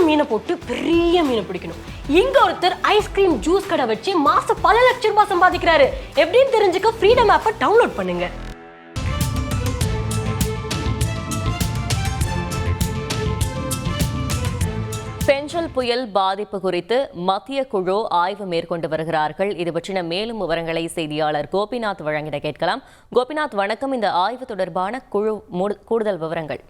மீனை போட்டு பெரிய மீனை பிடிக்கணும். இங்க ஒருத்தர் ஐஸ்கிரீம் ஜூஸ் கடை வச்சு மாசம் பல லட்சம் ரூபாய் சம்பாதிக்கிறாரு. எப்படின்னு தெரிஞ்சுக்க ஃப்ரீடம் ஆப்பை டவுன்லோட் பண்ணுங்க. பெஞ்சல் புயல் பாதிப்பு குறித்து மத்திய குழு ஆய்வு மேற்கொண்டு வருகிறார்கள். இது பற்றின மேலும் விவரங்களை செய்தியாளர் கோபிநாத் வழங்கிட கேட்கலாம். கோபிநாத் வணக்கம். இந்த ஆய்வு தொடர்பான குழு கூடுதல் விவரங்கள்.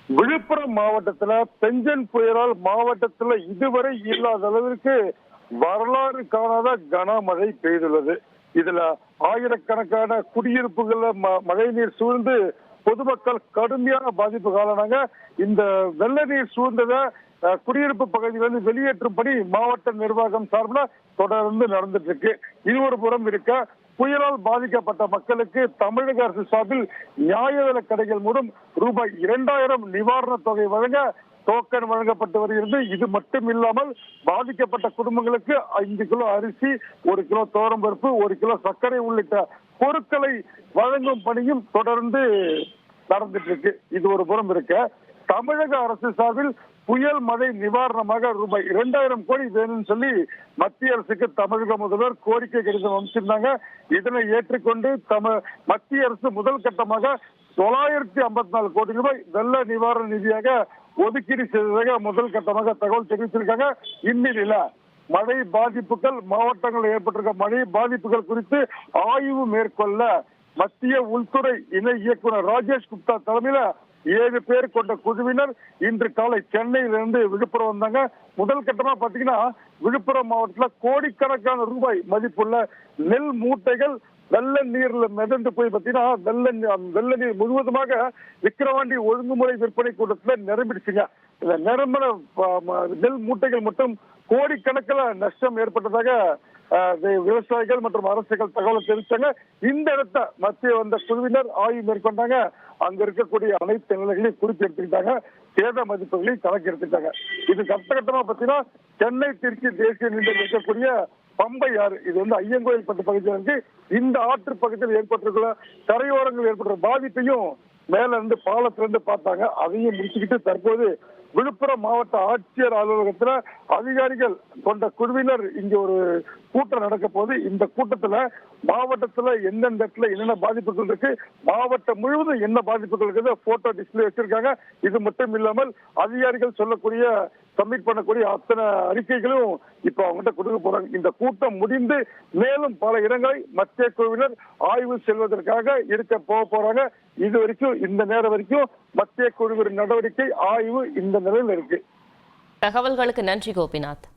விழுப்புரம் மாவட்டத்துல பெஞ்சல் புயலால் மாவட்டத்துல இதுவரை இல்லாத அளவிற்கு வரலாறு காணாத கனமழை பெய்துள்ளது. இதுல ஆயிரக்கணக்கான குடியிருப்புகள்ல மழை நீர் சூழ்ந்து பொதுமக்கள் கடுமையான பாதிப்பு காரணங்க. இந்த வெள்ள நீர் சூழ்ந்தத குடியிருப்பு பகுதியிலிருந்து வெளியேற்றும் பணி மாவட்ட நிர்வாகம் சார்பில் தொடர்ந்து நடந்துட்டு இருக்கு. இது ஒரு புறம் இருக்க, புயலால் பாதிக்கப்பட்ட மக்களுக்கு தமிழக அரசு சார்பில் நியாய விலைக் கடைகள் மூலம் ரூபாய் 2000 நிவாரண தொகை வழங்க டோக்கன் வழங்கப்பட்டு வருகிறது. இது மட்டும் இல்லாமல் பாதிக்கப்பட்ட குடும்பங்களுக்கு 5 கிலோ அரிசி, 1 கிலோ துவரம்பருப்பு, 1 கிலோ சர்க்கரை உள்ளிட்ட பொருட்களை வழங்கும் பணியும் தொடர்ந்து நடந்துட்டு இருக்கு. இது ஒரு புறம் இருக்க, தமிழக அரசு சார்பில் புயல் மழை நிவாரணமாக ரூபாய் 2000 கோடி வேணும்னு சொல்லி மத்திய அரசுக்கு தமிழக முதல்வர் கோரிக்கை கடிதம் அமைச்சிருந்தாங்க. இதனை ஏற்றுக்கொண்டு மத்திய அரசு முதல் கட்டமாக 954 கோடி ரூபாய் வெள்ள நிவாரண நிதியாக ஒதுக்கீடு செய்ததாக முதல் கட்டமாக தகவல் தெரிவிச்சிருக்காங்க. இந்நிலையில மழை பாதிப்புகள் மாவட்டங்களில் ஏற்பட்டிருக்க மழை பாதிப்புகள் குறித்து ஆய்வு மேற்கொள்ள மத்திய உள்துறை இணை இயக்குனர் ராஜேஷ் குப்தா தலைமையில 7 பேர் கொண்ட குழுவினர் இன்று காலை சென்னையிலிருந்து விழுப்புரம் வந்தாங்க. முதல் கட்டமா பாத்தீங்கன்னா விழுப்புரம் மாவட்டத்துல கோடிக்கணக்கான ரூபாய் மதிப்புள்ள நெல் மூட்டைகள் வெள்ள நீர்ல மிதந்து போய் பாத்தீங்கன்னா வெள்ள நீர் முழுவதுமாக விக்கிரவாண்டி ஒழுங்குமுறை விற்பனை கூட்டத்துல நிரம்பிடுச்சுங்க. இந்த நிரம்பின நெல் மூட்டைகள் மட்டும் கோடிக்கணக்கில் நஷ்டம் ஏற்பட்டதாக விவசாயிகள் மற்றும் அரசுகள் தகவல் தெரிவித்தாங்க. இந்த இடத்த மத்திய வந்த குழுவினர் ஆய்வு மேற்கொண்டாங்க. அங்க இருக்கக்கூடிய அனைத்து நிலைகளையும் குறித்து எடுத்துக்கிட்டாங்க. சேத மதிப்புகளையும் கணக்கு எடுத்துக்கிட்டாங்க. இது கட்டமா பாத்தீங்கன்னா சென்னை திருச்சி தேசிய நீண்டல் இருக்கக்கூடிய பம்பை ஆறு, இது ஐயங்கோயில் பட்டு பகுதியில் இருக்கு. இந்த ஆற்று பகுதியில் ஏற்பட்டிருக்கிற கரையோரங்கள் ஏற்பட்ட பாதிப்பையும் மேல இருந்து பாலத்திலிருந்து பார்த்தாங்க. அதையும் முடிச்சுக்கிட்டு தற்போது விழுப்புரம் மாவட்ட ஆட்சியர் அலுவலகத்துல அதிகாரிகள் கொண்ட குழுவினர் இங்க ஒரு கூட்டம் நடக்க போது. இந்த கூட்டத்துல மாவட்டத்துல எந்தெந்த இடத்துல என்னென்ன பாதிப்புகள் இருக்கு, மாவட்டம் முழுவதும் என்ன பாதிப்புகள் இருக்குது போட்டோ டிஸ்பிளே வச்சிருக்காங்க. இது மட்டும் இல்லாமல் அதிகாரிகள் சொல்லக்கூடிய சப்மிட் பண்ணக்கூடிய அத்தனை அறிக்கைகளும் இப்ப அவங்ககிட்ட கொடுக்க போறாங்க. இந்த கூட்டம் முடிந்து மேலும் பல இடங்களை மத்திய குழுவினர் ஆய்வு செல்வதற்காக இருக்க போறாங்க. இது வரைக்கும் இந்த நேரம் வரைக்கும் மத்திய குழுவின் நடவடிக்கை ஆய்வு இந்த நிலையில் இருக்கு. தகவல்களுக்கு நன்றி கோபிநாத்.